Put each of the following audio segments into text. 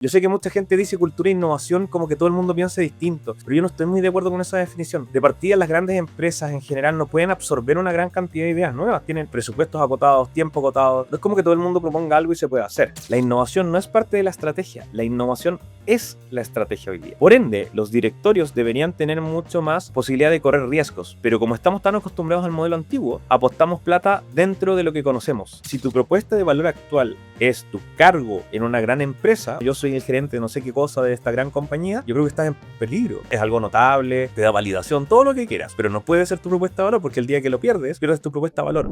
Yo sé que mucha gente dice cultura e innovación como que todo el mundo piensa distinto, pero yo no estoy muy de acuerdo con esa definición. De partida, las grandes empresas en general no pueden absorber una gran cantidad de ideas nuevas, tienen presupuestos acotados, tiempo acotado, no es como que todo el mundo proponga algo y se pueda hacer. La innovación no es parte de la estrategia, la innovación es la estrategia hoy día. Por ende, los directorios deberían tener mucho más posibilidad de correr riesgos, pero como estamos tan acostumbrados al modelo antiguo, apostamos plata dentro de lo que conocemos. Si tu propuesta de valor actual es tu cargo en una gran empresa, yo soy el gerente de no sé qué cosa de esta gran compañía, yo creo que estás en peligro. Es algo notable, te da validación, todo lo que quieras, pero no puede ser tu propuesta de valor porque el día que lo pierdes tu propuesta de valor.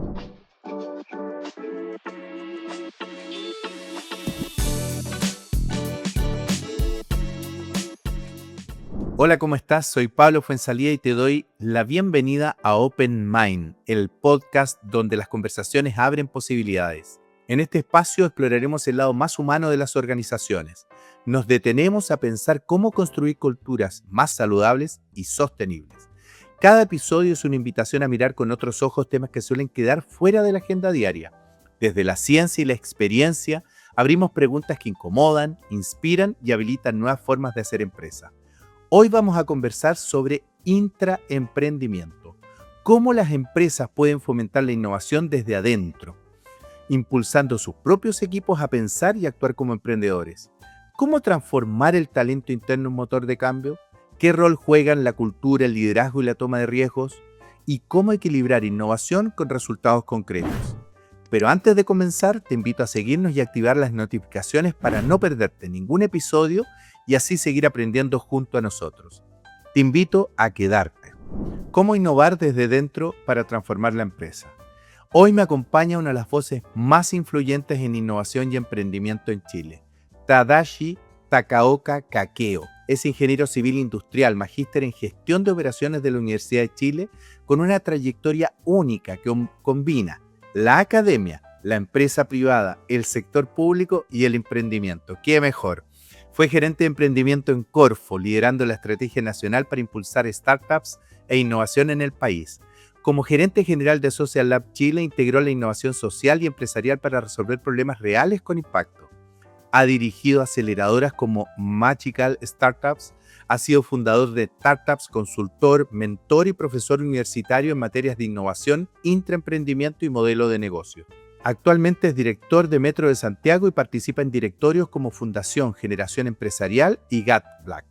Hola, ¿cómo estás? Soy Pablo Fuenzalía y te doy la bienvenida a Open Mind, el podcast donde las conversaciones abren posibilidades. En este espacio exploraremos el lado más humano de las organizaciones. Nos detenemos a pensar cómo construir culturas más saludables y sostenibles. Cada episodio es una invitación a mirar con otros ojos temas que suelen quedar fuera de la agenda diaria. Desde la ciencia y la experiencia, abrimos preguntas que incomodan, inspiran y habilitan nuevas formas de hacer empresa. Hoy vamos a conversar sobre intraemprendimiento, cómo las empresas pueden fomentar la innovación desde adentro, impulsando sus propios equipos a pensar y actuar como emprendedores. ¿Cómo transformar el talento interno en un motor de cambio? ¿Qué rol juegan la cultura, el liderazgo y la toma de riesgos? ¿Y cómo equilibrar innovación con resultados concretos? Pero antes de comenzar, te invito a seguirnos y activar las notificaciones para no perderte ningún episodio y así seguir aprendiendo junto a nosotros. Te invito a quedarte. ¿Cómo innovar desde dentro para transformar la empresa? Hoy me acompaña una de las voces más influyentes en innovación y emprendimiento en Chile, Tadashi Takaoka Kakeo. Es ingeniero civil industrial, magíster en gestión de operaciones de la Universidad de Chile, con una trayectoria única que combina la academia, la empresa privada, el sector público y el emprendimiento. ¿Qué mejor? Fue gerente de emprendimiento en Corfo, liderando la estrategia nacional para impulsar startups e innovación en el país. Como gerente general de Social Lab Chile, integró la innovación social y empresarial para resolver problemas reales con impacto. Ha dirigido aceleradoras como Magical Startups, ha sido fundador de Startups, consultor, mentor y profesor universitario en materias de innovación, intraemprendimiento y modelo de negocio. Actualmente es director de Metro de Santiago y participa en directorios como Fundación Generación Empresarial y GAT Black.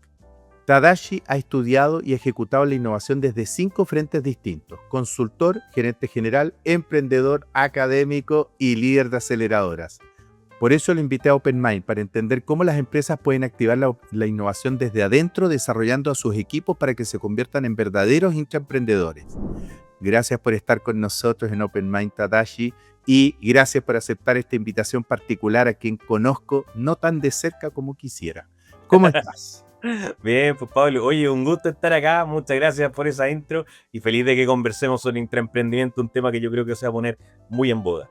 Tadashi ha estudiado y ejecutado la innovación desde 5 frentes distintos: consultor, gerente general, emprendedor, académico y líder de aceleradoras. Por eso lo invité a Open Mind, para entender cómo las empresas pueden activar la innovación desde adentro, desarrollando a sus equipos para que se conviertan en verdaderos intraemprendedores. Gracias por estar con nosotros en Open Mind, Tadashi, y gracias por aceptar esta invitación particular a quien conozco no tan de cerca como quisiera. ¿Cómo estás? Bien, pues Pablo, oye, un gusto estar acá, muchas gracias por esa intro y feliz de que conversemos sobre intraemprendimiento, un tema que yo creo que se va a poner muy en boga.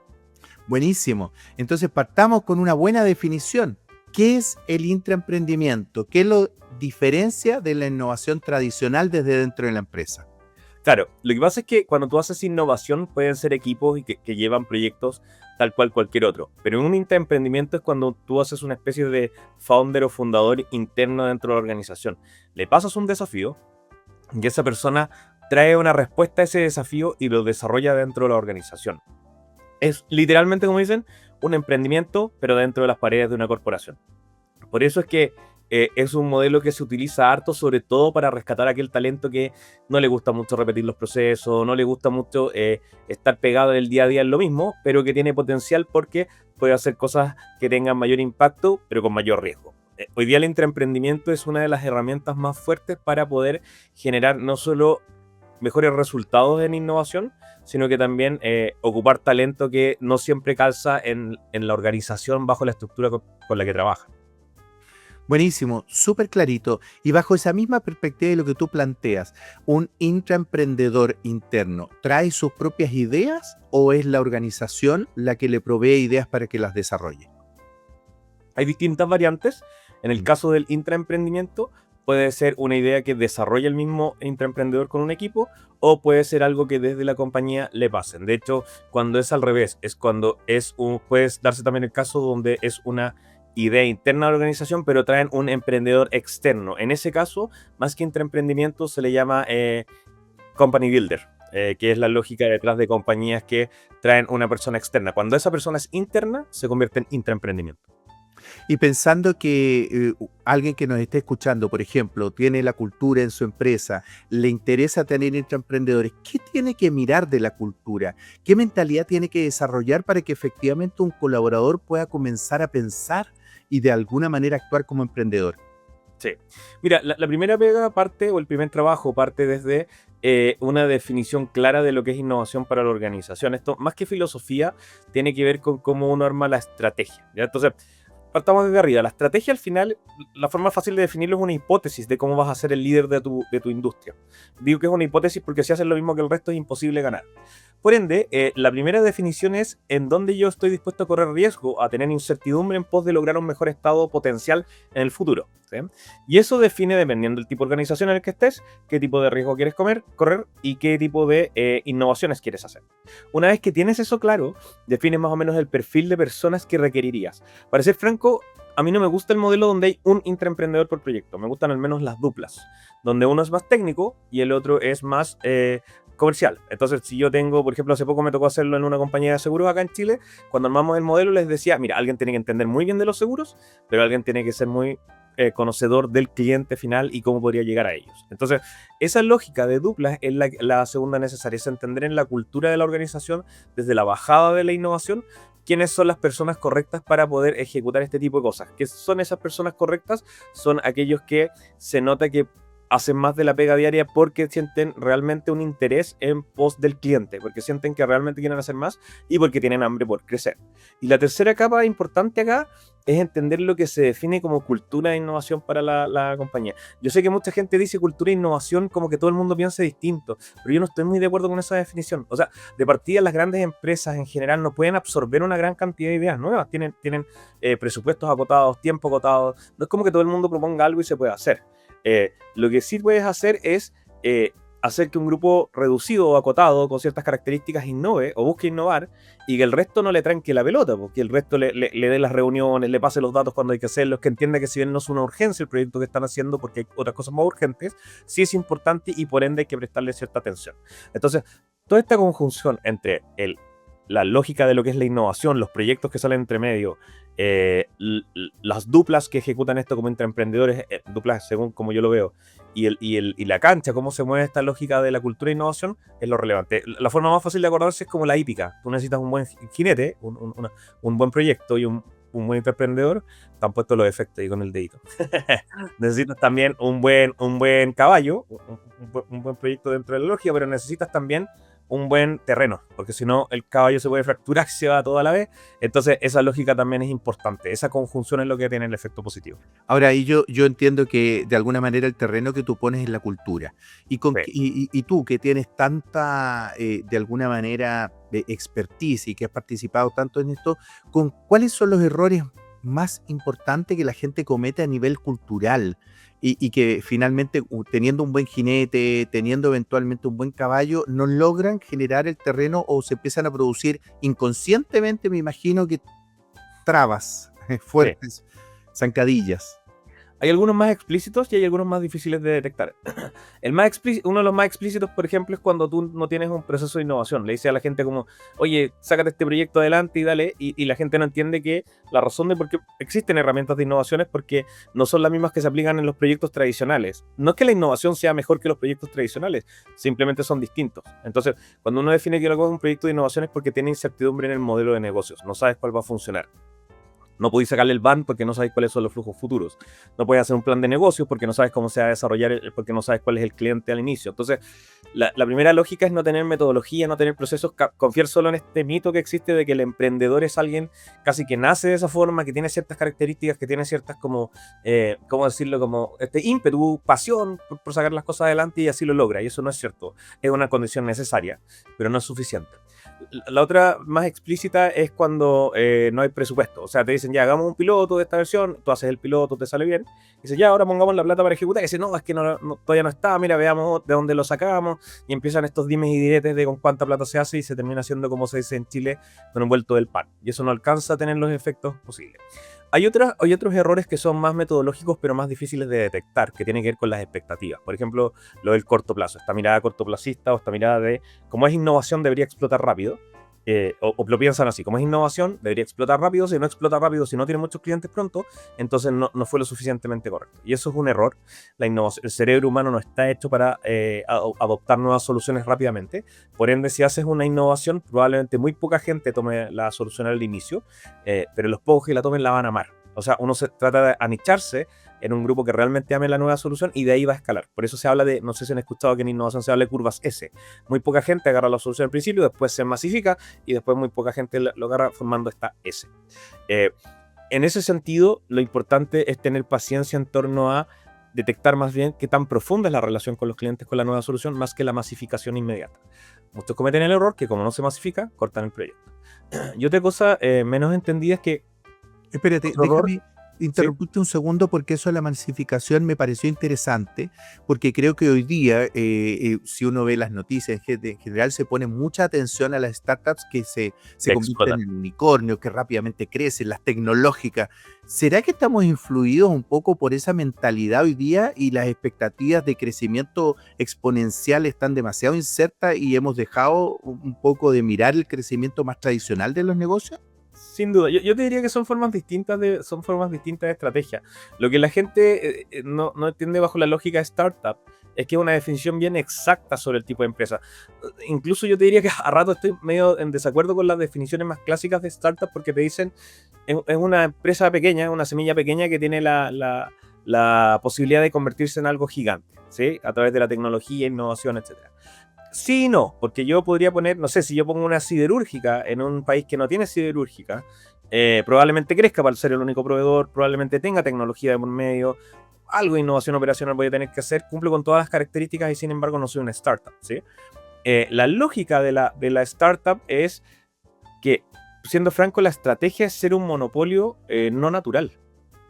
Buenísimo. Entonces partamos con una buena definición. ¿Qué es el intraemprendimiento? ¿Qué lo diferencia de la innovación tradicional desde dentro de la empresa? Claro, lo que pasa es que cuando tú haces innovación pueden ser equipos que llevan proyectos tal cual cualquier otro, pero en un intraemprendimiento es cuando tú haces una especie de founder o fundador interno dentro de la organización. Le pasas un desafío y esa persona trae una respuesta a ese desafío y lo desarrolla dentro de la organización. Es literalmente, como dicen, un emprendimiento, pero dentro de las paredes de una corporación. Por eso es que es un modelo que se utiliza harto, sobre todo para rescatar aquel talento que no le gusta mucho repetir los procesos, no le gusta mucho estar pegado en el día a día en lo mismo, pero que tiene potencial porque puede hacer cosas que tengan mayor impacto, pero con mayor riesgo. Hoy día el intraemprendimiento es una de las herramientas más fuertes para poder generar no solo mejores resultados en innovación, sino que también ocupar talento que no siempre calza en la organización bajo la estructura con la que trabaja. Buenísimo, súper clarito. Y bajo esa misma perspectiva de lo que tú planteas, ¿un intraemprendedor interno trae sus propias ideas o es la organización la que le provee ideas para que las desarrolle? Hay distintas variantes. En el caso del intraemprendimiento, puede ser una idea que desarrolla el mismo intraemprendedor con un equipo, o puede ser algo que desde la compañía le pasen. De hecho, cuando es al revés, es cuando puede darse también el caso donde es una idea interna de la organización, pero traen un emprendedor externo. En ese caso, más que intraemprendimiento, se le llama company builder, que es la lógica detrás de compañías que traen una persona externa. Cuando esa persona es interna, se convierte en intraemprendimiento. Y pensando que alguien que nos esté escuchando, por ejemplo, tiene la cultura en su empresa, le interesa tener intraemprendedores, ¿qué tiene que mirar de la cultura? ¿Qué mentalidad tiene que desarrollar para que efectivamente un colaborador pueda comenzar a pensar y de alguna manera actuar como emprendedor? Sí. Mira, la primera pega parte, o el primer trabajo parte desde una definición clara de lo que es innovación para la organización. Esto, más que filosofía, tiene que ver con cómo uno arma la estrategia, ¿ya? Entonces, partamos desde arriba. La estrategia, al final, la forma fácil de definirlo es una hipótesis de cómo vas a ser el líder de tu industria. Digo que es una hipótesis porque si haces lo mismo que el resto es imposible ganar. Por ende, la primera definición es en dónde yo estoy dispuesto a correr riesgo, a tener incertidumbre en pos de lograr un mejor estado potencial en el futuro, ¿sí? Y eso define, dependiendo del tipo de organización en el que estés, qué tipo de riesgo quieres correr y qué tipo de innovaciones quieres hacer. Una vez que tienes eso claro, defines más o menos el perfil de personas que requerirías. Para ser franco, a mí no me gusta el modelo donde hay un intraemprendedor por proyecto. Me gustan al menos las duplas, donde uno es más técnico y el otro es más comercial. Entonces, si yo tengo, por ejemplo, hace poco me tocó hacerlo en una compañía de seguros acá en Chile, cuando armamos el modelo les decía, mira, alguien tiene que entender muy bien de los seguros, pero alguien tiene que ser muy conocedor del cliente final y cómo podría llegar a ellos. Entonces, esa lógica de duplas es la segunda necesaria, es entender en la cultura de la organización, desde la bajada de la innovación, quiénes son las personas correctas para poder ejecutar este tipo de cosas. ¿Qué son esas personas correctas? Son aquellos que se nota que hacen más de la pega diaria porque sienten realmente un interés en pos del cliente, porque sienten que realmente quieren hacer más y porque tienen hambre por crecer. Y la tercera capa importante acá es entender lo que se define como cultura de innovación para la compañía. Yo sé que mucha gente dice cultura de innovación como que todo el mundo piensa distinto, pero yo no estoy muy de acuerdo con esa definición. O sea, de partida las grandes empresas en general no pueden absorber una gran cantidad de ideas nuevas, tienen presupuestos acotados, tiempo acotado, no es como que todo el mundo proponga algo y se pueda hacer. Lo que sí puedes hacer es hacer que un grupo reducido o acotado con ciertas características innove o busque innovar y que el resto no le tranque la pelota, porque el resto le dé las reuniones, le pase los datos cuando hay que hacerlos, que entienda que si bien no es una urgencia el proyecto que están haciendo porque hay otras cosas más urgentes, sí es importante y por ende hay que prestarle cierta atención. Entonces, toda esta conjunción entre la lógica de lo que es la innovación, los proyectos que salen entre medio, las duplas que ejecutan esto como intraemprendedores, duplas según como yo lo veo, y la cancha, cómo se mueve esta lógica de la cultura de innovación, es lo relevante. La forma más fácil de acordarse es como la hípica. Tú necesitas un buen jinete, un buen proyecto y un buen intraemprendedor. Están puestos los efectos ahí con el dedito. Necesitas también un buen caballo, un buen proyecto dentro de la lógica, pero necesitas también un buen terreno, porque si no el caballo se puede fracturar si se va toda la vez. Entonces esa lógica también es importante, esa conjunción es lo que tiene el efecto positivo. Ahora, ahí yo entiendo que de alguna manera el terreno que tú pones es la cultura. Sí. Y tú que tienes tanta, de alguna manera, expertise y que has participado tanto en esto, ¿cuáles son los errores más importantes que la gente comete a nivel cultural? Y que finalmente, teniendo un buen jinete, teniendo eventualmente un buen caballo, no logran generar el terreno o se empiezan a producir inconscientemente, me imagino que trabas Sí. fuertes, zancadillas. Hay algunos más explícitos y hay algunos más difíciles de detectar. Uno de los más explícitos, por ejemplo, es cuando tú no tienes un proceso de innovación. Le dices a la gente como, oye, sácate este proyecto adelante y dale, y la gente no entiende que la razón de por qué existen herramientas de innovación es porque no son las mismas que se aplican en los proyectos tradicionales. No es que la innovación sea mejor que los proyectos tradicionales, simplemente son distintos. Entonces, cuando uno define que algo es un proyecto de innovación es porque tiene incertidumbre en el modelo de negocios, no sabes cuál va a funcionar. No podéis sacarle el ban porque no sabéis cuáles son los flujos futuros. No podéis hacer un plan de negocios porque no sabes cómo se va a desarrollar, porque no sabes cuál es el cliente al inicio. Entonces, la primera lógica es no tener metodología, no tener procesos, confiar solo en este mito que existe de que el emprendedor es alguien casi que nace de esa forma, que tiene ciertas características, que tiene ciertas como, ¿cómo decirlo? Como este ímpetu, pasión por sacar las cosas adelante y así lo logra. Y eso no es cierto. Es una condición necesaria, pero no es suficiente. La otra más explícita es cuando no hay presupuesto. O sea, te dicen, ya, hagamos un piloto de esta versión, tú haces el piloto, te sale bien. Y dices, ya, ahora pongamos la plata para ejecutar. Y dice, no, es que todavía no está, mira, veamos de dónde lo sacamos. Y empiezan estos dimes y diretes de con cuánta plata se hace y se termina haciendo, como se dice en Chile, con un vuelto del pan. Y eso no alcanza a tener los efectos posibles. Hay otros errores que son más metodológicos, pero más difíciles de detectar, que tienen que ver con las expectativas. Por ejemplo, lo del corto plazo, esta mirada cortoplacista o esta mirada de, como es innovación, debería explotar rápido. O lo piensan así, como es innovación, debería explotar rápido. Si no explota rápido, si no tiene muchos clientes pronto, entonces no fue lo suficientemente correcto. Y eso es un error. La innovación, el cerebro humano no está hecho para adoptar nuevas soluciones rápidamente. Por ende, si haces una innovación, probablemente muy poca gente tome la solución al inicio, pero los pocos que la tomen la van a amar. O sea, uno se trata de anicharse en un grupo que realmente ame la nueva solución y de ahí va a escalar. Por eso se habla de, no sé si han escuchado que en innovación se habla de curvas S. Muy poca gente agarra la solución al principio, después se masifica y después muy poca gente lo agarra formando esta S. En ese sentido, lo importante es tener paciencia en torno a detectar más bien qué tan profunda es la relación con los clientes con la nueva solución, más que la masificación inmediata. Muchos cometen el error que como no se masifica, cortan el proyecto. Y otra cosa menos entendida es que Espérate, otro error, déjame ¿sí? interrumpirte un segundo porque eso de la masificación me pareció interesante, porque creo que hoy día, si uno ve las noticias en general, se pone mucha atención a las startups que se Que convierten explotan. en unicornios, que rápidamente crecen, las tecnológicas. ¿Será que estamos influidos un poco por esa mentalidad hoy día y las expectativas de crecimiento exponencial están demasiado insertas y hemos dejado un poco de mirar el crecimiento más tradicional de los negocios? Sin duda, yo te diría que son formas distintas de estrategia. Lo que la gente no entiende bajo la lógica de startup es que es una definición bien exacta sobre el tipo de empresa. Incluso yo te diría que a rato estoy medio en desacuerdo con las definiciones más clásicas de startup porque te dicen es una empresa pequeña, una semilla pequeña que tiene la posibilidad de convertirse en algo gigante, ¿sí? A través de la tecnología, innovación, etcétera. Sí y no, porque yo podría poner, no sé, si yo pongo una siderúrgica en un país que no tiene siderúrgica, probablemente crezca para ser el único proveedor, probablemente tenga tecnología de por medio, algo de innovación operacional voy a tener que hacer, cumple con todas las características y sin embargo no soy una startup, ¿sí? La lógica de la startup es que, siendo franco, la estrategia es ser un monopolio no natural.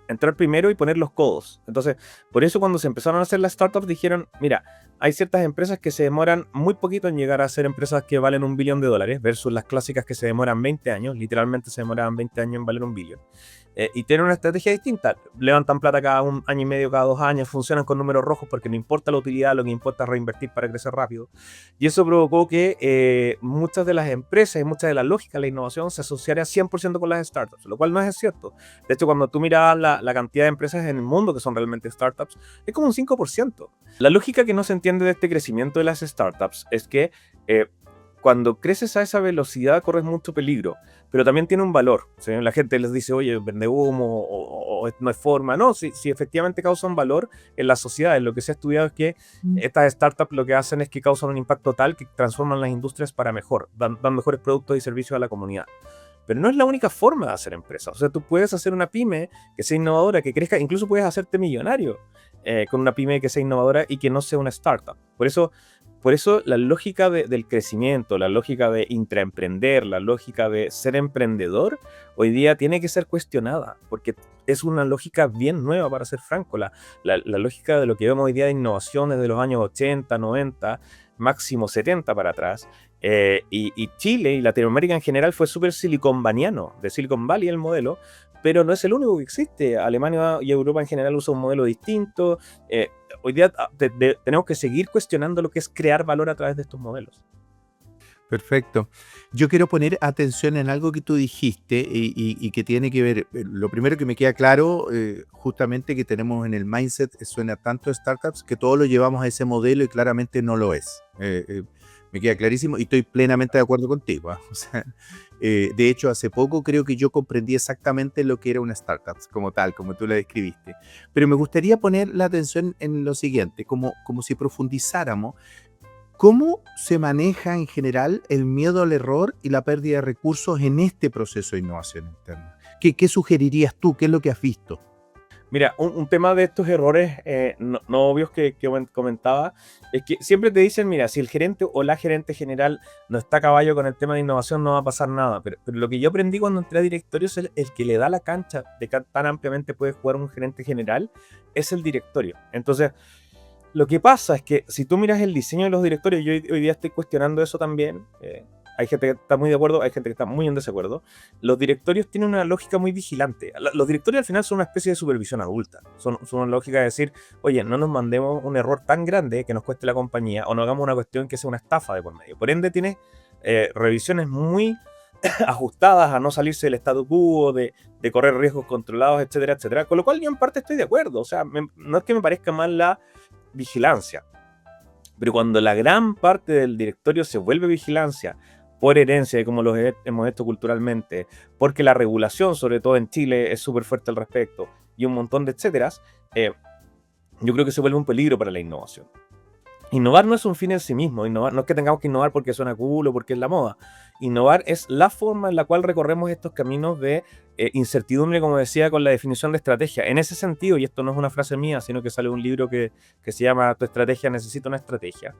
Entrar primero y poner los codos. Entonces, por eso cuando se empezaron a hacer las startups dijeron, mira, hay ciertas empresas que se demoran muy poquito en llegar a ser empresas que valen $1 billón versus las clásicas que se demoran 20 años, literalmente se demoraban 20 años en valer $1 billón. Y tienen una estrategia distinta, levantan plata cada 1 año y medio, cada 2 años, funcionan con números rojos porque no importa la utilidad, lo que importa es reinvertir para crecer rápido. Y eso provocó que muchas de las empresas y muchas de las lógicas de la innovación se asociaran 100% con las startups, lo cual no es cierto. De hecho, cuando tú miras la cantidad de empresas en el mundo que son realmente startups, es como un 5%. La lógica que no se entiende de este crecimiento de las startups es que cuando creces a esa velocidad corres mucho peligro, pero también tiene un valor. ¿Sí? La gente les dice, oye, vende humo o no es forma. No, si efectivamente causa un valor en la sociedad. Lo que se ha estudiado es que estas startups lo que hacen es que causan un impacto tal que transforman las industrias para mejor, dan mejores productos y servicios a la comunidad. Pero no es la única forma de hacer empresa. O sea, tú puedes hacer una pyme que sea innovadora, que crezca, incluso puedes hacerte millonario con una pyme que sea innovadora y que no sea una startup. Por eso la lógica del crecimiento, la lógica de intraemprender, la lógica de ser emprendedor, hoy día tiene que ser cuestionada, porque es una lógica bien nueva, para ser franco. La lógica de lo que vemos hoy día de innovación desde los años 80, 90, máximo 70 para atrás, y Chile y Latinoamérica en general fue súper silicon-vaniano, de Silicon Valley el modelo, pero no es el único que existe. Alemania y Europa en general usan un modelo distinto. Hoy día tenemos que seguir cuestionando lo que es crear valor a través de estos modelos. Perfecto. Yo quiero poner atención en algo que tú dijiste y que tiene que ver, lo primero que me queda claro, justamente que tenemos en el mindset, suena tanto a startups que todos lo llevamos a ese modelo y claramente no lo es. Me queda clarísimo y estoy plenamente de acuerdo contigo. O sea, de hecho, hace poco creo que yo comprendí exactamente lo que era una startup, como tal, como tú la describiste. Pero me gustaría poner la atención en lo siguiente, como si profundizáramos. ¿Cómo se maneja en general el miedo al error y la pérdida de recursos en este proceso de innovación interna? ¿Qué sugerirías tú? ¿Qué es lo que has visto? Mira, un tema de estos errores no obvios que comentaba es que siempre te dicen, mira, si el gerente o la gerente general no está a caballo con el tema de innovación, no va a pasar nada. Pero lo que yo aprendí cuando entré a directorio es el que le da la cancha de que tan ampliamente puede jugar un gerente general, es el directorio. Entonces, lo que pasa es que si tú miras el diseño de los directorios, yo hoy día estoy cuestionando eso también. hay gente que está muy de acuerdo, hay gente que está muy en desacuerdo. Los directorios tienen una lógica muy vigilante. Los directorios al final son una especie de supervisión adulta. Son una lógica de decir, oye, no nos mandemos un error tan grande que nos cueste la compañía o no hagamos una cuestión que sea una estafa de por medio. Por ende, tiene revisiones muy ajustadas a no salirse del statu quo, de correr riesgos controlados, etcétera, etcétera. Con lo cual yo en parte estoy de acuerdo. O sea, no es que me parezca mal la vigilancia, pero cuando la gran parte del directorio se vuelve vigilancia por herencia, de como lo hemos hecho culturalmente, porque la regulación, sobre todo en Chile, es súper fuerte al respecto, y un montón de etcéteras, yo creo que se vuelve un peligro para la innovación. Innovar no es un fin en sí mismo. Innovar, no es que tengamos que innovar porque suena cool o porque es la moda. Innovar es la forma en la cual recorremos estos caminos de incertidumbre, como decía, con la definición de estrategia. En ese sentido, y esto no es una frase mía, sino que sale de un libro que se llama Tu estrategia necesita una estrategia.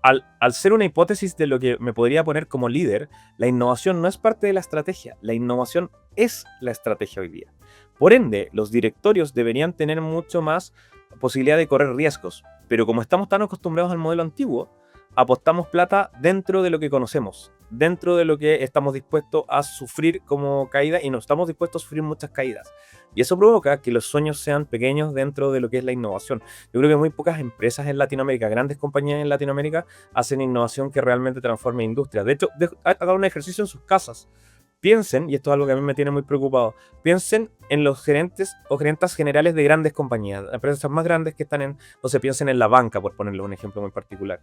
Al ser una hipótesis de lo que me podría poner como líder, la innovación no es parte de la estrategia. La innovación es la estrategia hoy día. Por ende, los directorios deberían tener mucho más posibilidad de correr riesgos. Pero como estamos tan acostumbrados al modelo antiguo, apostamos plata dentro de lo que conocemos, dentro de lo que estamos dispuestos a sufrir como caída, y no estamos dispuestos a sufrir muchas caídas. Y eso provoca que los sueños sean pequeños dentro de lo que es la innovación. Yo creo que muy pocas empresas en Latinoamérica, grandes compañías en Latinoamérica, hacen innovación que realmente transforme industria. De hecho, hagan un ejercicio en sus casas. Piensen, y esto es algo que a mí me tiene muy preocupado, piensen en los gerentes o gerentas generales de grandes compañías, empresas más grandes que están en, no sé, piensen en la banca, por ponerle un ejemplo muy particular.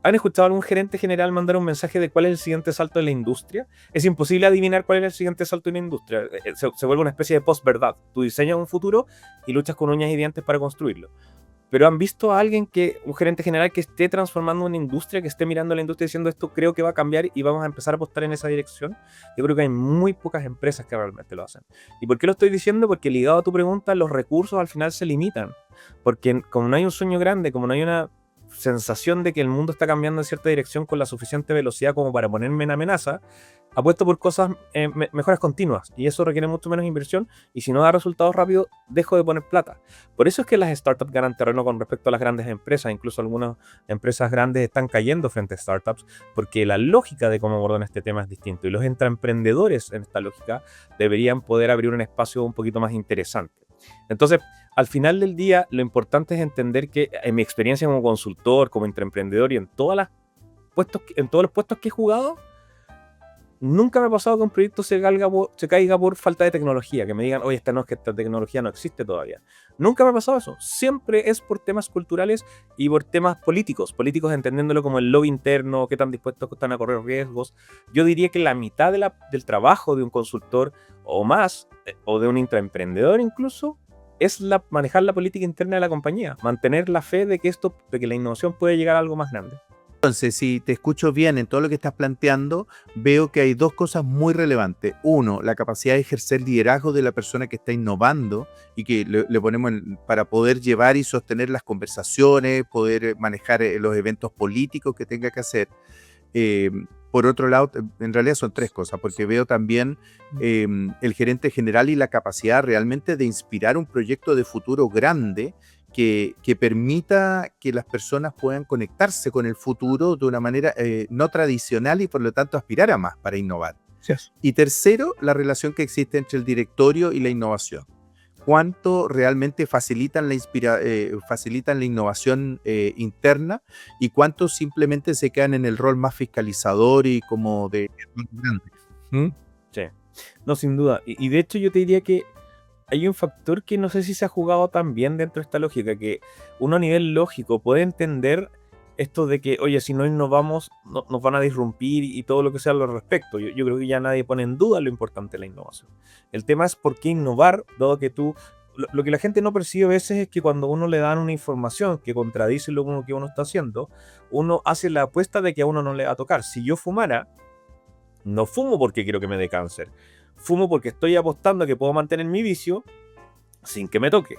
¿Han escuchado a algún gerente general mandar un mensaje de cuál es el siguiente salto de la industria? Es imposible adivinar cuál es el siguiente salto de la industria. Se vuelve una especie de post-verdad. Tú diseñas un futuro y luchas con uñas y dientes para construirlo. Pero ¿han visto a alguien un gerente general que esté transformando una industria, que esté mirando la industria diciendo esto creo que va a cambiar y vamos a empezar a apostar en esa dirección? Yo creo que hay muy pocas empresas que realmente lo hacen. ¿Y por qué lo estoy diciendo? Porque ligado a tu pregunta, los recursos al final se limitan. Porque como no hay un sueño grande, como no hay una sensación de que el mundo está cambiando en cierta dirección con la suficiente velocidad como para ponerme en amenaza, apuesto por cosas, mejoras continuas, y eso requiere mucho menos inversión, y si no da resultados rápidos, dejo de poner plata. Por eso es que las startups ganan terreno con respecto a las grandes empresas. Incluso algunas empresas grandes están cayendo frente a startups, porque la lógica de cómo abordan este tema es distinto, y los intraemprendedores en esta lógica deberían poder abrir un espacio un poquito más interesante. Entonces, al final del día, lo importante es entender que en mi experiencia como consultor, como intraemprendedor y en todos los puestos que he jugado, nunca me ha pasado que un proyecto se caiga por falta de tecnología, que me digan, oye, esta tecnología no existe todavía. Nunca me ha pasado eso. Siempre es por temas culturales y por temas políticos entendiéndolo como el lobby interno, qué tan dispuestos están a correr riesgos. Yo diría que la mitad del trabajo de un consultor o más, o de un intraemprendedor incluso, es manejar la política interna de la compañía, mantener la fe de que la innovación puede llegar a algo más grande. Entonces, si te escucho bien en todo lo que estás planteando, veo que hay dos cosas muy relevantes. Uno, la capacidad de ejercer liderazgo de la persona que está innovando y que le ponemos para poder llevar y sostener las conversaciones, poder manejar los eventos políticos que tenga que hacer. Por otro lado, en realidad son tres cosas, porque veo también el gerente general y la capacidad realmente de inspirar un proyecto de futuro grande que permita que las personas puedan conectarse con el futuro de una manera no tradicional y por lo tanto aspirar a más para innovar. Sí. Y tercero, la relación que existe entre el directorio y la innovación. Cuánto realmente facilitan la innovación interna y cuánto simplemente se quedan en el rol más fiscalizador y como de grande. ¿Mm? Sí, no, sin duda. Y de hecho yo te diría que hay un factor que no sé si se ha jugado tan bien dentro de esta lógica, que uno a nivel lógico puede entender esto de que, oye, si no innovamos, nos van a disrumpir y todo lo que sea al respecto. Yo creo que ya nadie pone en duda lo importante de la innovación. El tema es por qué innovar, dado que lo que la gente no percibe a veces es que cuando uno le dan una información que contradice lo que uno está haciendo, uno hace la apuesta de que a uno no le va a tocar. Si yo fumara, no fumo porque quiero que me dé cáncer. Fumo porque estoy apostando a que puedo mantener mi vicio sin que me toque.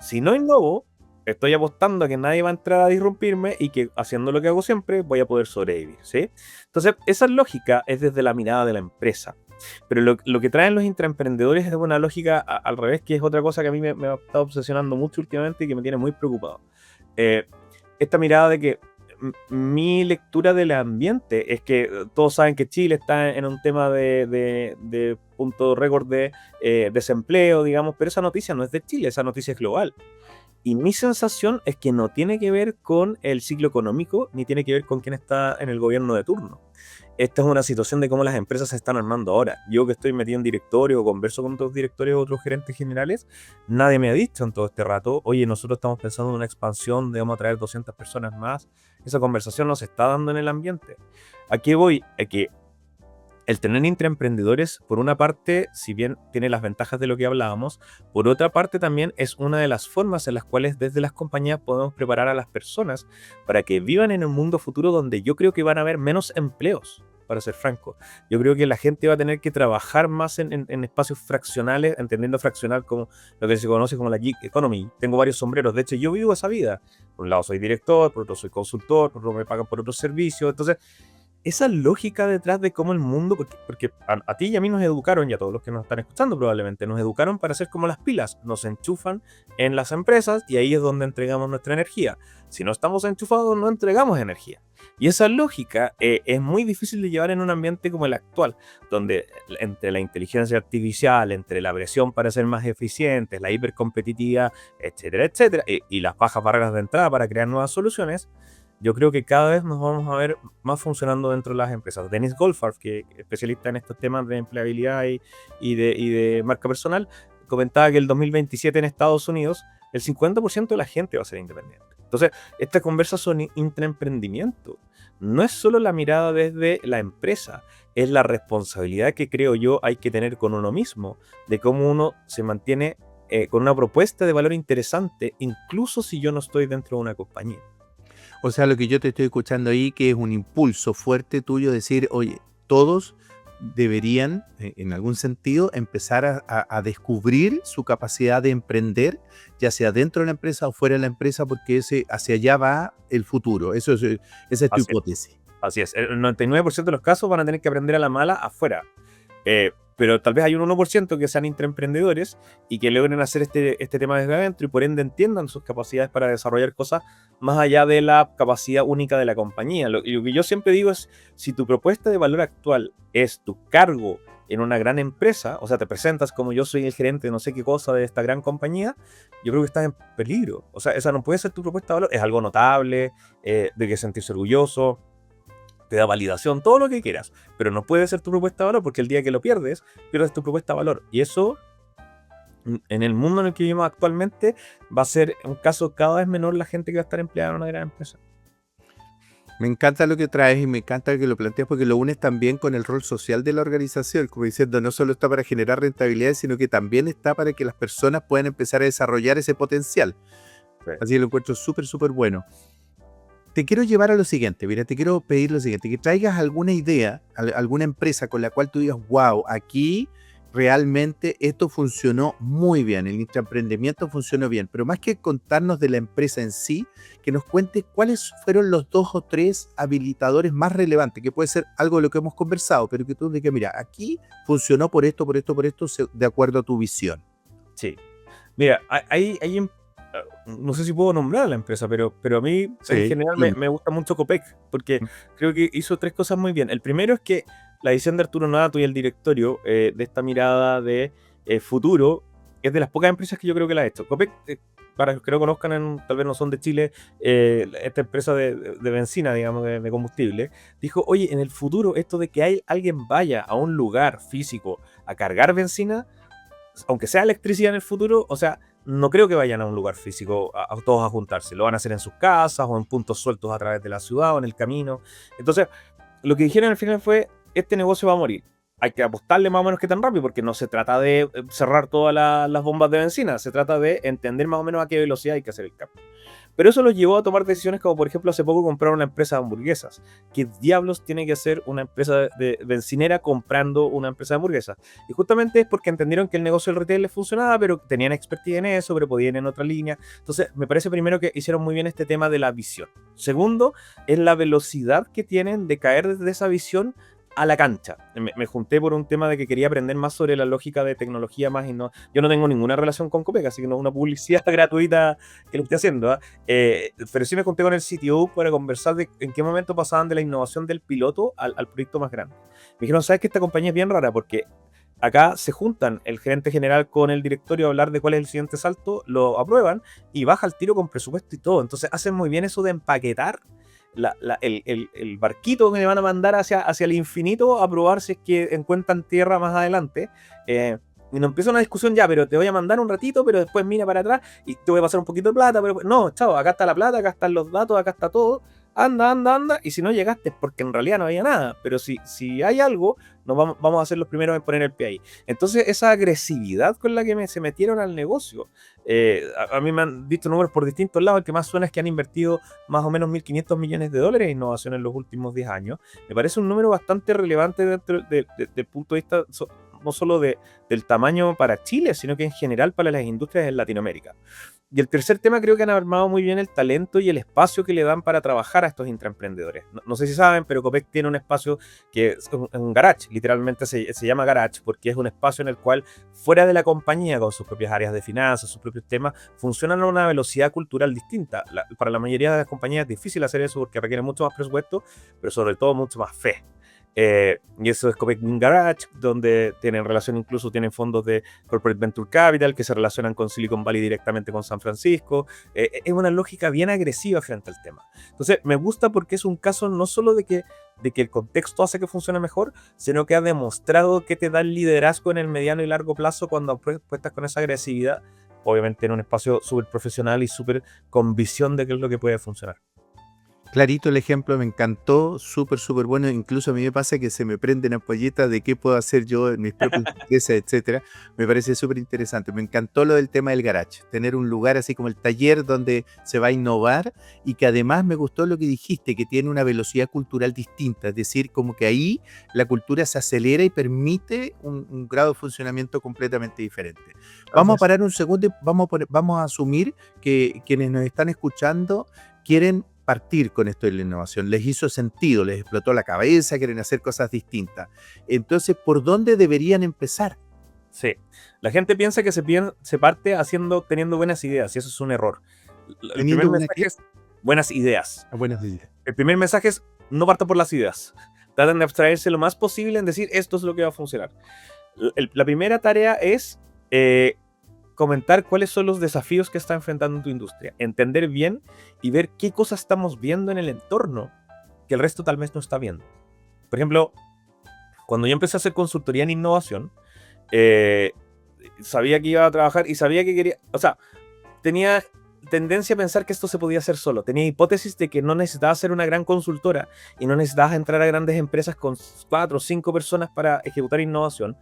Si no innovo, estoy apostando a que nadie va a entrar a disrumpirme y que haciendo lo que hago siempre voy a poder sobrevivir, ¿sí? Entonces, esa lógica es desde la mirada de la empresa. Pero lo que traen los intraemprendedores es una lógica al revés, que es otra cosa que a mí me ha estado obsesionando mucho últimamente y que me tiene muy preocupado. Esta mirada de que mi lectura del ambiente es que todos saben que Chile está en un tema de punto récord de desempleo, digamos, pero esa noticia no es de Chile, esa noticia es global. Y mi sensación es que no tiene que ver con el ciclo económico, ni tiene que ver con quién está en el gobierno de turno. Esta es una situación de cómo las empresas se están armando ahora. Yo que estoy metido en directorio, o converso con otros directorios, otros gerentes generales, nadie me ha dicho en todo este rato, oye, nosotros estamos pensando en una expansión, debemos atraer 200 personas más. Esa conversación no se está dando en el ambiente. ¿A qué voy? A que el tener intraemprendedores, por una parte, si bien tiene las ventajas de lo que hablábamos, por otra parte también es una de las formas en las cuales desde las compañías podemos preparar a las personas para que vivan en un mundo futuro donde yo creo que van a haber menos empleos, para ser franco. Yo creo que la gente va a tener que trabajar más en espacios fraccionales, entendiendo fraccional como lo que se conoce como la gig economy. Tengo varios sombreros, de hecho yo vivo esa vida. Por un lado soy director, por otro soy consultor, por otro me pagan por otros servicios, entonces esa lógica detrás de cómo el mundo, porque a ti y a mí nos educaron, y a todos los que nos están escuchando probablemente, nos educaron para ser como las pilas, nos enchufan en las empresas y ahí es donde entregamos nuestra energía. Si no estamos enchufados, no entregamos energía. Y esa lógica es muy difícil de llevar en un ambiente como el actual, donde entre la inteligencia artificial, entre la presión para ser más eficientes, la hipercompetitividad, etcétera, etcétera, y las bajas barreras de entrada para crear nuevas soluciones, yo creo que cada vez nos vamos a ver más funcionando dentro de las empresas. Dennis Goldfarb, que es especialista en estos temas de empleabilidad y de marca personal, comentaba que el 2027 en Estados Unidos el 50% de la gente va a ser independiente. Entonces, estas conversas son intraemprendimiento. No es solo la mirada desde la empresa, es la responsabilidad que creo yo hay que tener con uno mismo, de cómo uno se mantiene con una propuesta de valor interesante, incluso si yo no estoy dentro de una compañía. O sea, lo que yo te estoy escuchando ahí, que es un impulso fuerte tuyo, decir, oye, todos deberían, en algún sentido, empezar a descubrir su capacidad de emprender, ya sea dentro de la empresa o fuera de la empresa, porque hacia allá va el futuro. Esa es tu hipótesis. Así es, el 99% de los casos van a tener que aprender a la mala afuera. Pero tal vez hay un 1% que sean intraemprendedores y que logren hacer este tema desde adentro y por ende entiendan sus capacidades para desarrollar cosas más allá de la capacidad única de la compañía. Lo que yo siempre digo es, si tu propuesta de valor actual es tu cargo en una gran empresa, o sea, te presentas como yo soy el gerente de no sé qué cosa de esta gran compañía, yo creo que estás en peligro. O sea, esa no puede ser tu propuesta de valor, es algo notable, de que sentirse orgulloso, te da validación, todo lo que quieras, pero no puede ser tu propuesta de valor porque el día que lo pierdes tu propuesta de valor. Y eso, en el mundo en el que vivimos actualmente, va a ser un caso cada vez menor la gente que va a estar empleada en una gran empresa. Me encanta lo que traes y me encanta que lo planteas porque lo unes también con el rol social de la organización, como diciendo, no solo está para generar rentabilidades, sino que también está para que las personas puedan empezar a desarrollar ese potencial. Sí. Así que lo encuentro súper, súper bueno. Te quiero llevar a lo siguiente, mira, te quiero pedir lo siguiente, que traigas alguna idea, alguna empresa con la cual tú digas, wow, aquí realmente esto funcionó muy bien, el intraemprendimiento funcionó bien, pero más que contarnos de la empresa en sí, que nos cuentes cuáles fueron los 2 o 3 habilitadores más relevantes, que puede ser algo de lo que hemos conversado, pero que tú digas, mira, aquí funcionó por esto, de acuerdo a tu visión. Sí, mira, hay no sé si puedo nombrar a la empresa, pero a mí sí, en general me gusta mucho Copec, porque creo que hizo 3 cosas muy bien. El primero es que la edición de Arturo Nodato y el directorio de esta mirada de futuro es de las pocas empresas que yo creo que la ha hecho. Copec, para los que no conozcan, tal vez no son de Chile, esta empresa de benzina, digamos, de combustible, dijo, oye, en el futuro esto de que alguien vaya a un lugar físico a cargar benzina, aunque sea electricidad en el futuro, o sea, no creo que vayan a un lugar físico a todos a juntarse. Lo van a hacer en sus casas o en puntos sueltos a través de la ciudad o en el camino. Entonces, lo que dijeron al final fue, este negocio va a morir. Hay que apostarle más o menos que tan rápido, porque no se trata de cerrar todas las bombas de benzina, se trata de entender más o menos a qué velocidad hay que hacer el cambio. Pero eso los llevó a tomar decisiones como, por ejemplo, hace poco compraron una empresa de hamburguesas. ¿Qué diablos tiene que hacer una empresa de bencinera comprando una empresa de hamburguesas? Y justamente es porque entendieron que el negocio del retail les funcionaba, pero tenían expertise en eso, pero podían ir en otra línea. Entonces, me parece primero que hicieron muy bien este tema de la visión. Segundo, es la velocidad que tienen de caer desde esa visión a la cancha. Me junté por un tema de que quería aprender más sobre la lógica de tecnología más y no. Yo no tengo ninguna relación con Copec, así que no es una publicidad gratuita que lo estoy haciendo. ¿Ah? Pero sí me junté con el CTO para conversar de en qué momento pasaban de la innovación del piloto al proyecto más grande. Me dijeron, ¿sabes que esta compañía es bien rara? Porque acá se juntan el gerente general con el directorio a hablar de cuál es el siguiente salto, lo aprueban y baja el tiro con presupuesto y todo. Entonces hacen muy bien eso de empaquetar el barquito que le van a mandar hacia el infinito a probar si es que encuentran tierra más adelante. Y nos empieza una discusión ya, pero te voy a mandar un ratito, pero después mira para atrás y te voy a pasar un poquito de plata. Pero no, chao, acá está la plata, acá están los datos, acá está todo. Anda. Y si no llegaste es porque en realidad no había nada. Pero si hay algo, vamos a ser los primeros en poner el pie ahí. Entonces, esa agresividad con la que se metieron al negocio, a mí me han visto números por distintos lados. El que más suena es que han invertido más o menos 1.500 millones de dólares en innovación en los últimos 10 años. Me parece un número bastante relevante dentro del punto de vista no solo del tamaño para Chile, sino que en general para las industrias en Latinoamérica. Y el tercer tema, creo que han armado muy bien el talento y el espacio que le dan para trabajar a estos intraemprendedores. No sé si saben, pero Copec tiene un espacio que es un garage, literalmente se llama garage, porque es un espacio en el cual, fuera de la compañía, con sus propias áreas de finanzas, sus propios temas, funcionan a una velocidad cultural distinta. Para la mayoría de las compañías es difícil hacer eso porque requiere mucho más presupuesto, pero sobre todo mucho más fe. Y eso es Copec Garage, donde tienen fondos de Corporate Venture Capital que se relacionan con Silicon Valley directamente con San Francisco. Es una lógica bien agresiva frente al tema. Entonces, me gusta porque es un caso no solo de que el contexto hace que funcione mejor, sino que ha demostrado que te da el liderazgo en el mediano y largo plazo cuando apuestas con esa agresividad, obviamente en un espacio súper profesional y súper con visión de qué es lo que puede funcionar. Clarito el ejemplo, me encantó, súper bueno. Incluso a mí me pasa que se me prenden ampolletas de qué puedo hacer yo en mis propias empresas, etcétera. Me parece súper interesante. Me encantó lo del tema del garage, tener un lugar así como el taller donde se va a innovar y que además me gustó lo que dijiste, que tiene una velocidad cultural distinta. Es decir, como que ahí la cultura se acelera y permite un grado de funcionamiento completamente diferente. Vamos a parar un segundo y vamos a asumir que quienes nos están escuchando quieren partir con esto de la innovación, les hizo sentido, les explotó la cabeza, quieren hacer cosas distintas. Entonces, ¿por dónde deberían empezar? Sí, la gente piensa que se parte teniendo buenas ideas, y eso es un error. El primer mensaje es buenas ideas. Buenas ideas. El primer mensaje es no partan por las ideas. Traten de abstraerse lo más posible en decir esto es lo que va a funcionar. La primera tarea es comentar cuáles son los desafíos que está enfrentando tu industria, entender bien y ver qué cosas estamos viendo en el entorno que el resto tal vez no está viendo. Por ejemplo, cuando yo empecé a hacer consultoría en innovación, sabía que iba a trabajar y sabía que quería, o sea, tenía tendencia a pensar que esto se podía hacer solo. Tenía hipótesis de que no necesitabas ser una gran consultora y no necesitabas entrar a grandes empresas con 4 o 5 personas para ejecutar innovación,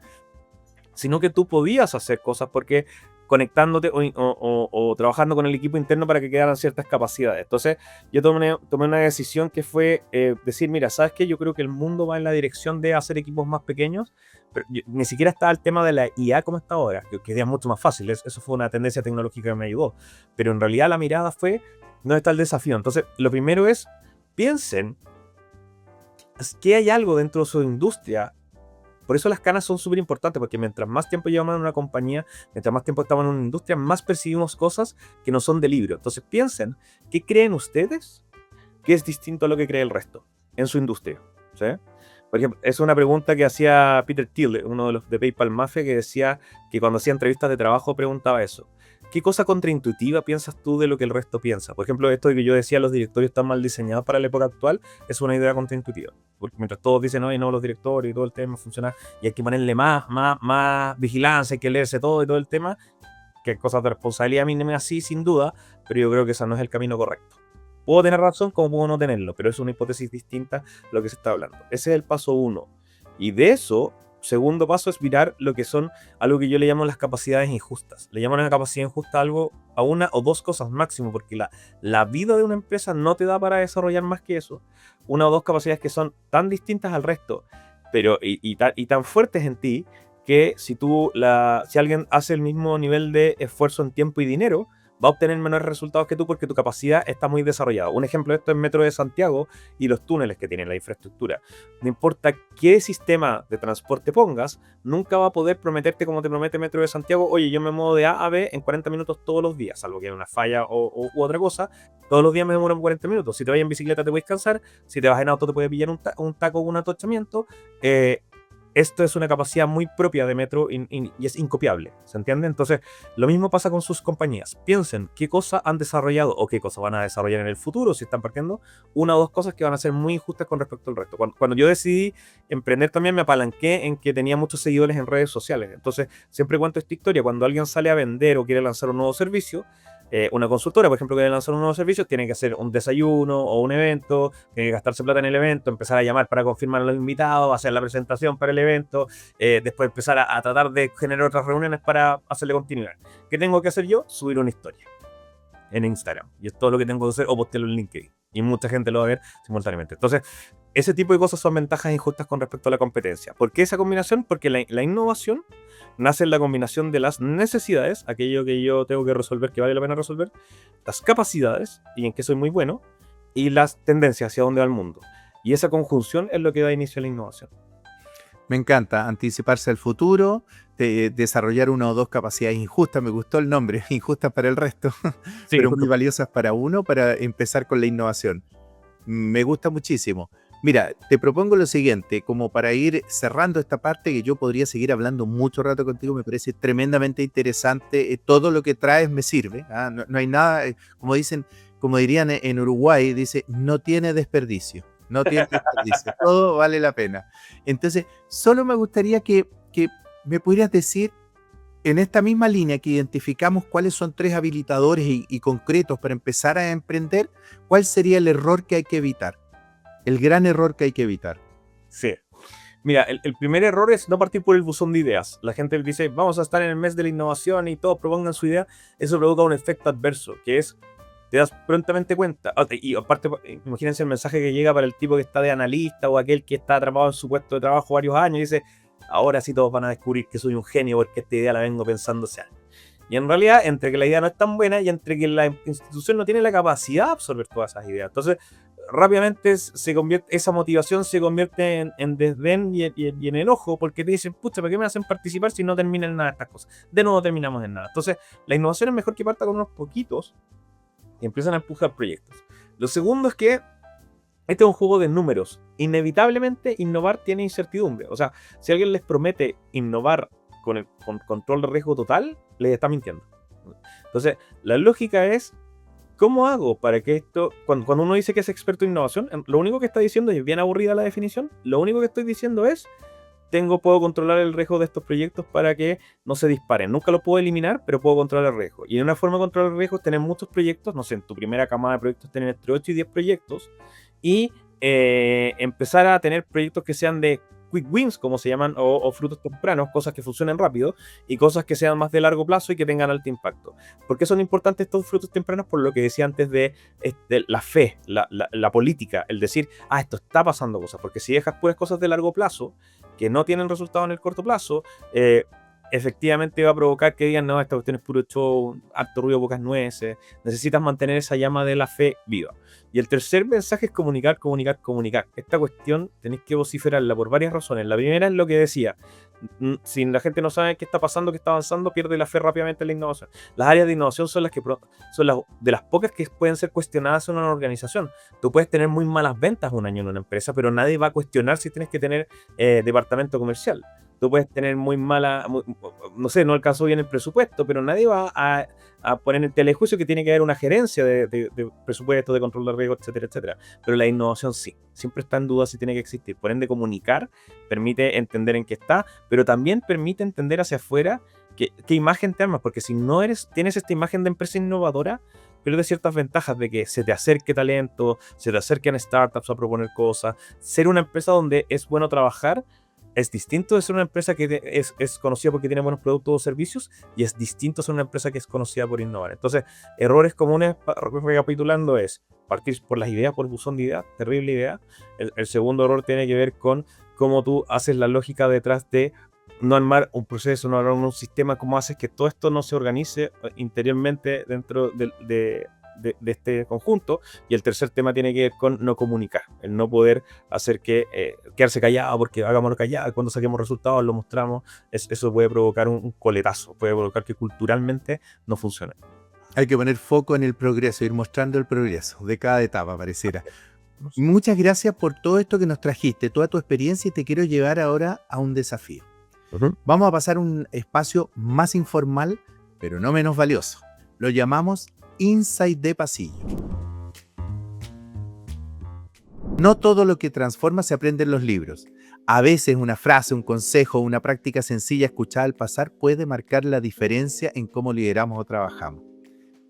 sino que tú podías hacer cosas porque conectándote o trabajando con el equipo interno para que quedaran ciertas capacidades. Entonces yo tomé una decisión que fue decir, mira, ¿sabes qué? Yo creo que el mundo va en la dirección de hacer equipos más pequeños, pero ni siquiera estaba el tema de la IA como está ahora, que es mucho más fácil. Eso fue una tendencia tecnológica que me ayudó, pero en realidad la mirada fue, ¿dónde está el desafío? Entonces lo primero es, piensen que hay algo dentro de su industria. Por eso las canas son súper importantes, porque mientras más tiempo llevamos en una compañía, mientras más tiempo estamos en una industria, más percibimos cosas que no son de libro. Entonces piensen, ¿qué creen ustedes que es distinto a lo que cree el resto en su industria? ¿Sí? Por ejemplo, es una pregunta que hacía Peter Thiel, uno de los de PayPal Mafia, que decía que cuando hacía entrevistas de trabajo preguntaba eso. ¿Qué cosa contraintuitiva piensas tú de lo que el resto piensa? Por ejemplo, esto de que yo decía los directorios están mal diseñados para la época actual es una idea contraintuitiva. Porque mientras todos dicen, oye, no, los directorios y todo el tema funciona y hay que ponerle más vigilancia, hay que leerse todo y todo el tema, que cosas de responsabilidad mínima así, sin duda, pero yo creo que ese no es el camino correcto. Puedo tener razón como puedo no tenerlo, pero es una hipótesis distinta a lo que se está hablando. Ese es el paso 1. Y de eso, segundo paso es mirar lo que son algo que yo le llamo las capacidades injustas. Le llaman a la capacidad injusta a una o dos cosas máximo, porque la vida de una empresa no te da para desarrollar más que eso. Una o dos capacidades que son tan distintas al resto, pero y tan fuertes en ti, que si alguien hace el mismo nivel de esfuerzo en tiempo y dinero, va a obtener menores resultados que tú porque tu capacidad está muy desarrollada. Un ejemplo de esto es Metro de Santiago y los túneles que tienen la infraestructura. No importa qué sistema de transporte pongas, nunca va a poder prometerte como te promete Metro de Santiago, oye, yo me muevo de A a B en 40 minutos todos los días, salvo que haya una falla u otra cosa. Todos los días me demoran 40 minutos. Si te vas en bicicleta te puedes cansar, si te vas en auto te puede pillar un taco o un atochamiento. Esto es una capacidad muy propia de Metro y es incopiable, ¿se entiende? Entonces, lo mismo pasa con sus compañías. Piensen qué cosas han desarrollado o qué cosas van a desarrollar en el futuro, si están partiendo, una o dos cosas que van a ser muy injustas con respecto al resto. Cuando yo decidí emprender también me apalanqué en que tenía muchos seguidores en redes sociales. Entonces, siempre cuento esta historia. Cuando alguien sale a vender o quiere lanzar un nuevo servicio, una consultora, por ejemplo, que quiere lanzar un nuevo servicio, tiene que hacer un desayuno o un evento, tiene que gastarse plata en el evento, empezar a llamar para confirmar a los invitados, hacer la presentación para el evento, después empezar a tratar de generar otras reuniones para hacerle continuidad. ¿Qué tengo que hacer yo? Subir una historia en Instagram. Y es todo lo que tengo que hacer, o postearlo en LinkedIn. Y mucha gente lo va a ver simultáneamente. Entonces, ese tipo de cosas son ventajas injustas con respecto a la competencia. ¿Por qué esa combinación? Porque la innovación nace en la combinación de las necesidades, aquello que yo tengo que resolver, que vale la pena resolver, las capacidades, y en qué soy muy bueno, y las tendencias hacia dónde va el mundo. Y esa conjunción es lo que da inicio a la innovación. Me encanta anticiparse al futuro, desarrollar una o dos capacidades injustas, me gustó el nombre, injustas para el resto, Sí, pero muy valiosas para uno para empezar con la innovación. Me gusta muchísimo. Mira, te propongo lo siguiente, como para ir cerrando esta parte, que yo podría seguir hablando mucho rato contigo, me parece tremendamente interesante, todo lo que traes me sirve, no hay nada, como dicen, como dirían en Uruguay, dice, no tiene desperdicio, no tiene desperdicio, todo vale la pena. Entonces, solo me gustaría que me pudieras decir, en esta misma línea que identificamos cuáles son tres habilitadores y concretos para empezar a emprender, ¿cuál sería el error que hay que evitar? El gran error que hay que evitar. Sí. Mira, el primer error es no partir por el buzón de ideas. La gente dice, vamos a estar en el mes de la innovación y todos propongan su idea. Eso provoca un efecto adverso, que es, te das prontamente cuenta. Y aparte, imagínense el mensaje que llega para el tipo que está de analista o aquel que está atrapado en su puesto de trabajo varios años y dice, ahora sí todos van a descubrir que soy un genio porque esta idea la vengo pensando hace años. Y en realidad, entre que la idea no es tan buena y entre que la institución no tiene la capacidad de absorber todas esas ideas. Entonces, rápidamente esa motivación se convierte en desdén y en enojo, porque te dicen, pucha, ¿para qué me hacen participar si no terminan en nada estas cosas? De nuevo terminamos en nada. Entonces, la innovación es mejor que parta con unos poquitos y empiezan a empujar proyectos. Lo segundo es que este es un juego de números. Inevitablemente, innovar tiene incertidumbre. O sea, si alguien les promete innovar con control de riesgo total, les está mintiendo. Entonces, la lógica es, ¿cómo hago para que esto, cuando uno dice que es experto en innovación, lo único que está diciendo, y es bien aburrida la definición, lo único que estoy diciendo es, puedo controlar el riesgo de estos proyectos para que no se disparen. Nunca lo puedo eliminar, pero puedo controlar el riesgo. Y una forma de controlar el riesgo es tener muchos proyectos, no sé, en tu primera camada de proyectos tener entre 8 y 10 proyectos, y empezar a tener proyectos que sean de quick wins, como se llaman, o frutos tempranos, cosas que funcionen rápido, y cosas que sean más de largo plazo y que tengan alto impacto. ¿Por qué son importantes estos frutos tempranos? Por lo que decía antes de la fe, la política, el decir, esto está pasando cosas, porque si dejas puras cosas de largo plazo, que no tienen resultado en el corto plazo, efectivamente va a provocar que digan, no, esta cuestión es puro show, harto ruido, pocas nueces. Necesitas mantener esa llama de la fe viva. Y el tercer mensaje es comunicar, comunicar, comunicar. Esta cuestión tenéis que vociferarla por varias razones. La primera es lo que decía, si la gente no sabe qué está pasando, qué está avanzando, pierde la fe rápidamente en la innovación. Las áreas de innovación son de las pocas que pueden ser cuestionadas en una organización. Tú puedes tener muy malas ventas un año en una empresa, pero nadie va a cuestionar si tienes que tener departamento comercial. Tú puedes tener no sé, no alcanzó bien el presupuesto, pero nadie va a poner en telejuicio que tiene que haber una gerencia de presupuesto, de control de riesgo, etcétera, etcétera. Pero la innovación sí, siempre está en duda si tiene que existir. Por ende, comunicar permite entender en qué está, pero también permite entender hacia afuera qué imagen te armas, porque si no tienes esta imagen de empresa innovadora, pierdes ciertas ventajas de que se te acerque talento, se te acerquen startups a proponer cosas. Ser una empresa donde es bueno trabajar es distinto de ser una empresa que es conocida porque tiene buenos productos o servicios, y es distinto de ser una empresa que es conocida por innovar. Entonces, errores comunes, recapitulando, es partir por las ideas, por el buzón de ideas, terrible idea. El segundo error tiene que ver con cómo tú haces la lógica detrás de no armar un proceso, no armar un sistema, ¿cómo haces que todo esto no se organice interiormente dentro de este conjunto? Y el tercer tema tiene que ver con no comunicar, el no poder hacer que quedarse callado, porque hagámoslo callado, cuando saquemos resultados lo mostramos, eso puede provocar un coletazo, puede provocar que culturalmente no funcione. Hay que poner foco en el progreso, ir mostrando el progreso de cada etapa, pareciera. Muchas gracias por todo esto que nos trajiste, toda tu experiencia, y te quiero llevar ahora a un desafío. Vamos a pasar a un espacio más informal, pero no menos valioso. Lo llamamos Insight de Pasillo. No todo lo que transforma se aprende en los libros. A veces una frase, un consejo, una práctica sencilla escuchada al pasar puede marcar la diferencia en cómo lideramos o trabajamos.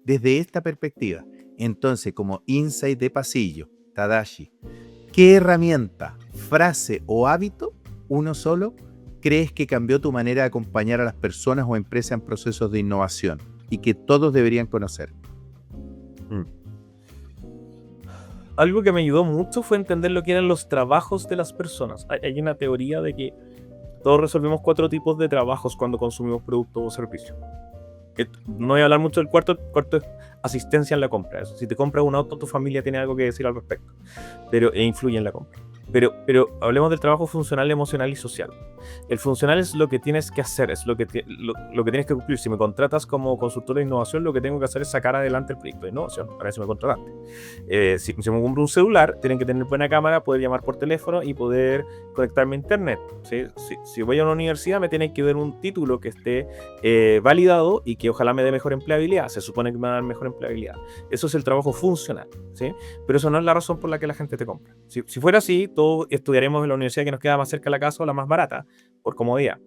Desde esta perspectiva, entonces, como Insight de Pasillo, Tadashi, ¿qué herramienta, frase o hábito, uno solo, crees que cambió tu manera de acompañar a las personas o empresas en procesos de innovación y que todos deberían conocer? Algo que me ayudó mucho fue entender lo que eran los trabajos de las personas. Hay una teoría de que todos resolvemos 4 tipos de trabajos cuando consumimos productos o servicios. No voy a hablar mucho del cuarto es asistencia en la compra. Eso, si te compras un auto, tu familia tiene algo que decir al respecto, pero influye en la compra. Pero hablemos del trabajo funcional, emocional y social. El funcional es lo que tienes que hacer, es lo que tienes que cumplir. Si me contratas como consultor de innovación, lo que tengo que hacer es sacar adelante el proyecto de innovación. Para eso me contrataste. Si me compro un celular, tienen que tener buena cámara, poder llamar por teléfono y poder conectarme a internet. ¿Sí? Si voy a una universidad, me tienen que dar un título que esté validado y que ojalá me dé mejor empleabilidad. Se supone que me va a dar mejor empleabilidad. Eso es el trabajo funcional, ¿sí? Pero eso no es la razón por la que la gente te compra. Si fuera así, todos estudiaremos en la universidad que nos queda más cerca de la casa o la más barata, por comodidad.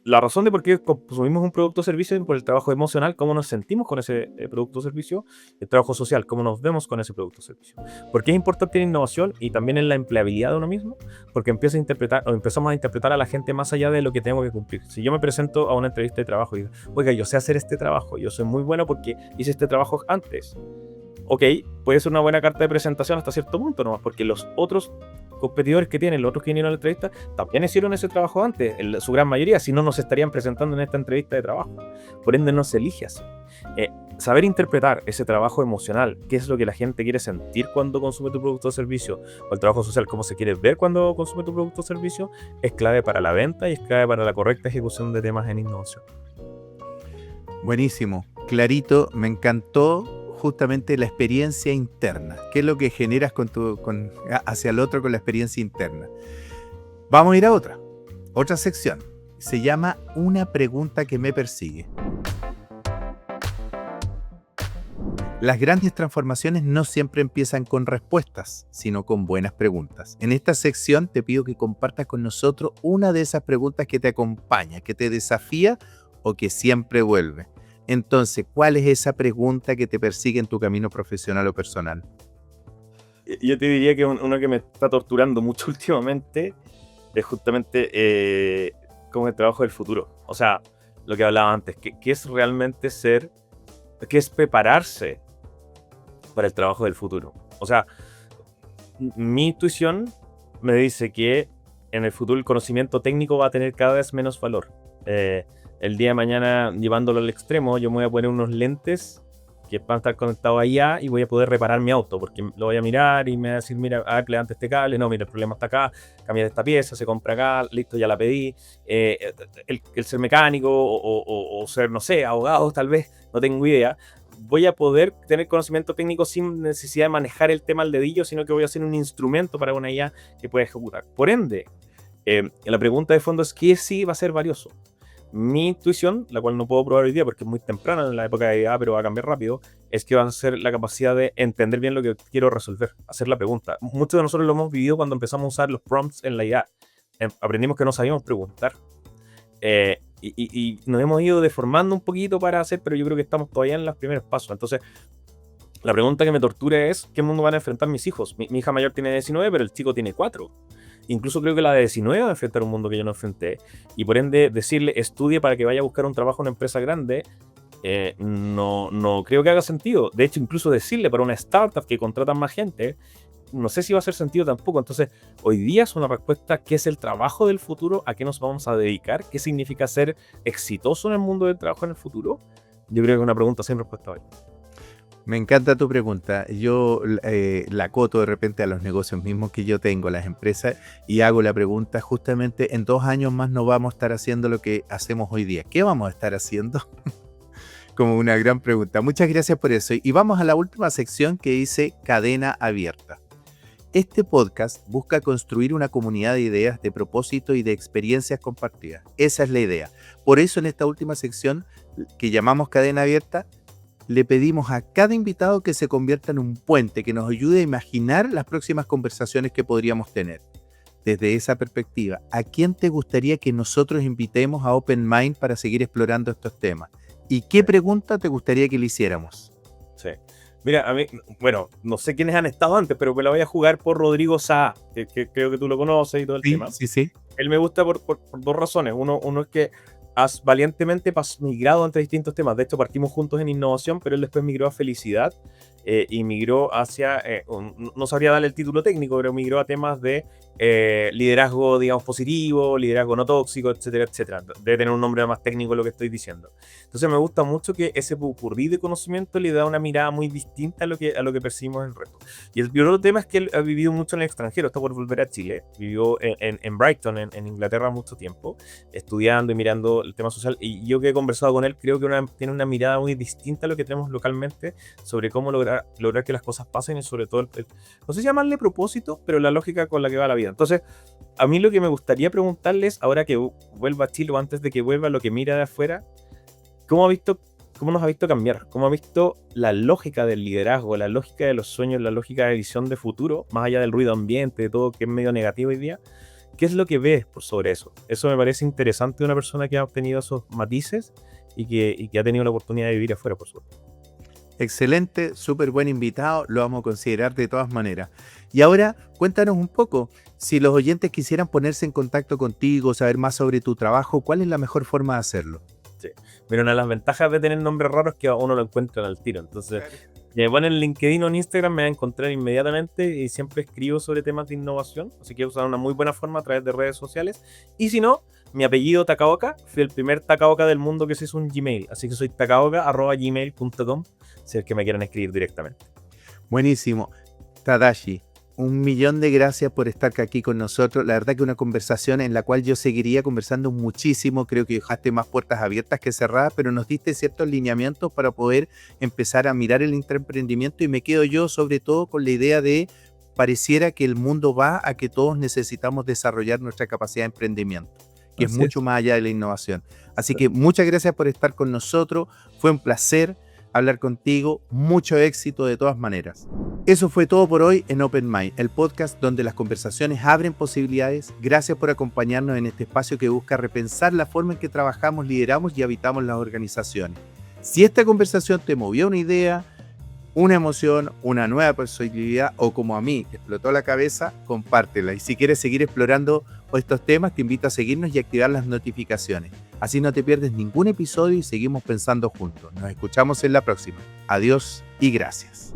La razón de por qué consumimos un producto o servicio es por el trabajo emocional, cómo nos sentimos con ese producto o servicio, el trabajo social, cómo nos vemos con ese producto o servicio. ¿Por qué es importante la innovación y también en la empleabilidad de uno mismo? Porque empezamos a interpretar a la gente más allá de lo que tengo que cumplir. Si yo me presento a una entrevista de trabajo y digo, oiga, yo sé hacer este trabajo, yo soy muy bueno porque hice este trabajo antes. Ok, puede ser una buena carta de presentación hasta cierto punto nomás, porque los otros competidores que tienen, los otros que vinieron a la entrevista, también hicieron ese trabajo antes, su gran mayoría, si no, no se estarían presentando en esta entrevista de trabajo. Por ende, no se elige así. Saber interpretar ese trabajo emocional, qué es lo que la gente quiere sentir cuando consume tu producto o servicio, o el trabajo social, cómo se quiere ver cuando consume tu producto o servicio, es clave para la venta y es clave para la correcta ejecución de temas en innovación. Buenísimo, clarito, me encantó justamente la experiencia interna. ¿Qué es lo que generas hacia el otro con la experiencia interna? Vamos a ir a otra sección. Se llama Una pregunta que me persigue. Las grandes transformaciones no siempre empiezan con respuestas, sino con buenas preguntas. En esta sección te pido que compartas con nosotros una de esas preguntas que te acompaña, que te desafía o que siempre vuelve. Entonces, ¿cuál es esa pregunta que te persigue en tu camino profesional o personal? Yo te diría que uno que me está torturando mucho últimamente es justamente como el trabajo del futuro. O sea, lo que hablaba antes, ¿qué es realmente qué es prepararse para el trabajo del futuro? O sea, mi intuición me dice que en el futuro el conocimiento técnico va a tener cada vez menos valor. El día de mañana, llevándolo al extremo, yo me voy a poner unos lentes que van a estar conectados allá y voy a poder reparar mi auto, porque lo voy a mirar y me va a decir, mira, levanta este cable, no, mira, el problema está acá, cambia esta pieza, se compra acá, listo, ya la pedí. El ser mecánico o ser, no sé, abogado tal vez, no tengo idea, voy a poder tener conocimiento técnico sin necesidad de manejar el tema al dedillo, sino que voy a hacer un instrumento para una IA que pueda ejecutar. Por ende, la pregunta de fondo es, ¿qué sí va a ser valioso? Mi intuición, la cual no puedo probar hoy día porque es muy temprana en la época de IA, pero va a cambiar rápido, es que va a ser la capacidad de entender bien lo que quiero resolver, hacer la pregunta. Muchos de nosotros lo hemos vivido cuando empezamos a usar los prompts en la IA. Aprendimos que no sabíamos preguntar. Y nos hemos ido deformando un poquito para hacer, pero yo creo que estamos todavía en los primeros pasos. Entonces, la pregunta que me tortura es, ¿qué mundo van a enfrentar mis hijos? Mi hija mayor tiene 19, pero el chico tiene 4. Incluso creo que la de 19 va a enfrentar un mundo que yo no enfrenté. Y por ende, decirle, estudie para que vaya a buscar un trabajo en una empresa grande, no creo que haga sentido. De hecho, incluso decirle para una startup que contratan más gente, no sé si va a hacer sentido tampoco. Entonces, hoy día es una respuesta: ¿qué es el trabajo del futuro? ¿A qué nos vamos a dedicar? ¿Qué significa ser exitoso en el mundo del trabajo en el futuro? Yo creo que es una pregunta sin respuesta hoy. Me encanta tu pregunta. Yo la acoto de repente a los negocios mismos que yo tengo, las empresas, y hago la pregunta justamente: en 2 años más no vamos a estar haciendo lo que hacemos hoy día. ¿Qué vamos a estar haciendo? Como una gran pregunta. Muchas gracias por eso. Y vamos a la última sección que dice Cadena Abierta. Este podcast busca construir una comunidad de ideas, de propósito y de experiencias compartidas. Esa es la idea. Por eso en esta última sección, que llamamos Cadena Abierta, le pedimos a cada invitado que se convierta en un puente, que nos ayude a imaginar las próximas conversaciones que podríamos tener. Desde esa perspectiva, ¿a quién te gustaría que nosotros invitemos a Open Mind para seguir explorando estos temas? ¿Y qué pregunta te gustaría que le hiciéramos? Sí. Mira, a mí, bueno, no sé quiénes han estado antes, pero me la voy a jugar por Rodrigo Sá, que creo que tú lo conoces y todo el tema. Sí. Él me gusta por 2 razones. Uno es que has valientemente migrado entre distintos temas. De hecho, partimos juntos en innovación, pero él después migró a felicidad y migró hacia, no sabría darle el título técnico, pero migró a temas de liderazgo, digamos, positivo, liderazgo no tóxico, etcétera, etcétera. Debe tener un nombre más técnico lo que estoy diciendo. Entonces me gusta mucho que ese popurrí de conocimiento le da una mirada muy distinta a lo que percibimos en el resto. Y el otro tema es que él ha vivido mucho en el extranjero, está por volver a Chile, vivió en Brighton, en Inglaterra, mucho tiempo, estudiando y mirando el tema social, y yo que he conversado con él, creo que tiene una mirada muy distinta a lo que tenemos localmente sobre cómo lograr que las cosas pasen, y sobre todo no sé si llamarle propósito, pero la lógica con la que va la vida. Entonces, a mí lo que me gustaría preguntarles, ahora que vuelva a Chile o antes de que vuelva, lo que mira de afuera, ¿cómo nos ha visto cambiar? ¿Cómo ha visto la lógica del liderazgo, la lógica de los sueños, la lógica de visión de futuro, más allá del ruido ambiente, de todo que es medio negativo hoy día? ¿Qué es lo que ves sobre eso? Eso me parece interesante de una persona que ha obtenido esos matices y que ha tenido la oportunidad de vivir afuera, por suerte. Excelente, súper buen invitado, lo vamos a considerar de todas maneras. Y ahora, cuéntanos un poco, si los oyentes quisieran ponerse en contacto contigo, saber más sobre tu trabajo, ¿cuál es la mejor forma de hacerlo? Sí. Pero una de las ventajas de tener nombres raros es que uno lo encuentra al tiro. Entonces, me ponen en LinkedIn o en Instagram, me va a encontrar inmediatamente, y siempre escribo sobre temas de innovación, así que usar una muy buena forma a través de redes sociales. Y si no, mi apellido Takaoka, fui el primer Takaoka del mundo que se hizo un Gmail, así que soy takaoka@gmail.com, si es que me quieren escribir directamente. Buenísimo. Tadashi, 1.000.000 de gracias por estar aquí con nosotros. La verdad que una conversación en la cual yo seguiría conversando muchísimo. Creo que dejaste más puertas abiertas que cerradas, pero nos diste ciertos lineamientos para poder empezar a mirar el intraemprendimiento, y me quedo yo sobre todo con la idea de: pareciera que el mundo va a que todos necesitamos desarrollar nuestra capacidad de emprendimiento, que es mucho más allá de la innovación. Así que muchas gracias por estar con nosotros. Fue un placer hablar contigo. Mucho éxito de todas maneras. Eso fue todo por hoy en Open Mind, el podcast donde las conversaciones abren posibilidades. Gracias por acompañarnos en este espacio que busca repensar la forma en que trabajamos, lideramos y habitamos las organizaciones. Si esta conversación te movió una idea, una emoción, una nueva posibilidad, o como a mí, te explotó la cabeza, compártela. Y si quieres seguir explorando estos temas, te invito a seguirnos y activar las notificaciones. Así no te pierdes ningún episodio y seguimos pensando juntos. Nos escuchamos en la próxima. Adiós y gracias.